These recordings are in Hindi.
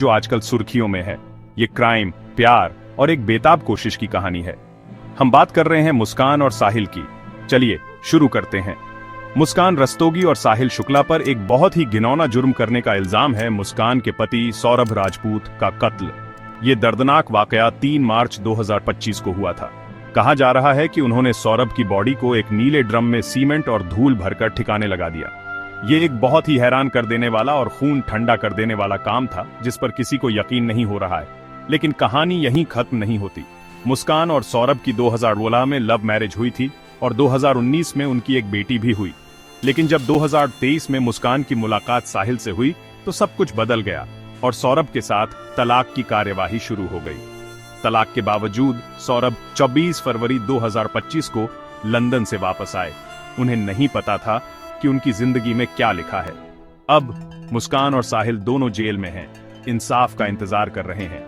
जो आजकल सुर्खियों में है। ये क्राइम, प्यार और एक बेताब कोशिश की कहानी है। हम बात कर रहे हैं मुस्कान और साहिल की। चलिए शुरू करते हैं। मुस्कान रस्तोगी और साहिल शुक्ला पर एक बहुत ही घिनौना जुर्म करने का इल्जाम है। मुस्कान के पति सौरभ राजपूत का कत्ल। ये दर्दनाक वाकया 3 मार्च 2025 को हुआ था। कहा जा रहा है कि उन्होंने सौरभ की बॉडी को एक नीले ड्रम में सीमेंट और धूल भरकर ठिकाने लगा दिया। ये एक बहुत ही हैरान कर देने वाला और खून ठंडा कर देने वाला काम था, जिस पर किसी को यकीन नहीं हो रहा है। लेकिन कहानी यहीं खत्म नहीं होती। मुस्कान और सौरभ की 2016 में लव मैरिज हुई थी और 2019 में उनकी एक बेटी भी हुई। लेकिन जब 2023 में मुस्कान की मुलाकात साहिल से हुई तो सब कुछ बदल गया और सौरभ के साथ तलाक की कार्यवाही शुरू हो गई। तलाक के बावजूद सौरभ 24 फरवरी 2025 को लंदन से वापस आए। उन्हें नहीं पता था कि उनकी जिंदगी में क्या लिखा है। अब मुस्कान और साहिल दोनों जेल में हैं, इंसाफ का इंतजार कर रहे हैं।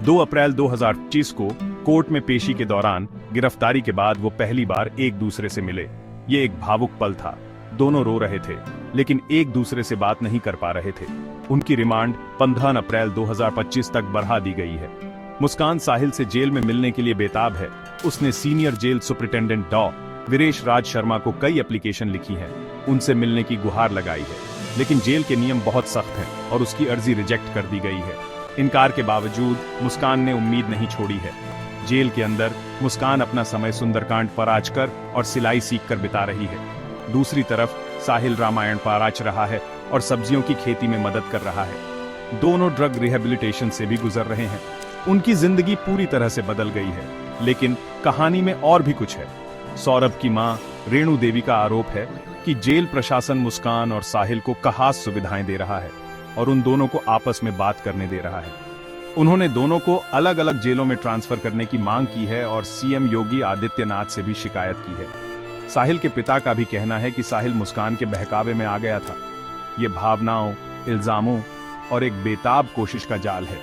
2 अप्रैल 2025 को कोर्ट में पेशी के दौरान गिरफ्तारी के बाद वो पहली बार एक दूसरे से मिले। ये एक भावुक पल था। दोनों रो रहे थे, लेकिन एक दूसरे से बात नहीं कर पा रहे थे। उनकी रिमांड 15 अप्रैल 2025 तक बढ़ा दी गई है। मुस्कान साहिल से जेल में मिलने के लिए बेताब है। उसने सीनियर जेल सुपरिटेंडेंट डॉ. वीरेश राज शर्मा को कई एप्लीकेशन लिखी हैं, उनसे मिलने की गुहार लगाई है। लेकिन जेल के नियम बहुत सख्त हैं और उसकी अर्जी रिजेक्ट कर दी गई है। इनकार के बावजूद मुस्कान ने उम्मीद नहीं छोड़ी है। जेल के अंदर मुस्कान अपना समय सुंदरकांड पराच कर और सिलाई सीखकर बिता रही है। दूसरी तरफ साहिल रामायण पराच रहा है और सब्जियों की खेती में मदद कर रहा है। दोनों ड्रग रिहेबिलिटेशन से भी गुजर रहे हैं। उनकी जिंदगी पूरी तरह से बदल गई है। लेकिन कहानी में और भी कुछ है। सौरभ की मां रेणु देवी का आरोप है कि जेल प्रशासन मुस्कान और साहिल को खास सुविधाएं दे रहा है और उन दोनों को आपस में बात करने दे रहा है। उन्होंने दोनों को अलग अलग जेलों में ट्रांसफर करने की मांग की है और सीएम योगी आदित्यनाथ से भी शिकायत की है। साहिल के पिता का भी कहना है कि साहिल मुस्कान के बहकावे में आ गया था। ये भावनाओं, इल्जामों और एक बेताब कोशिश का जाल है।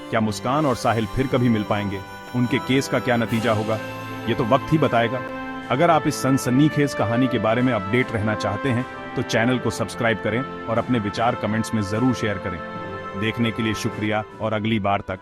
क्या मुस्कान और साहिल फिर कभी मिल पाएंगे? उनके केस का क्या नतीजा होगा, ये तो वक्त ही बताएगा। अगर आप इस सनसनीखेज कहानी के बारे में अपडेट रहना चाहते हैं तो चैनल को सब्सक्राइब करें और अपने विचार कमेंट्स में जरूर शेयर करें। देखने के लिए शुक्रिया और अगली बार तक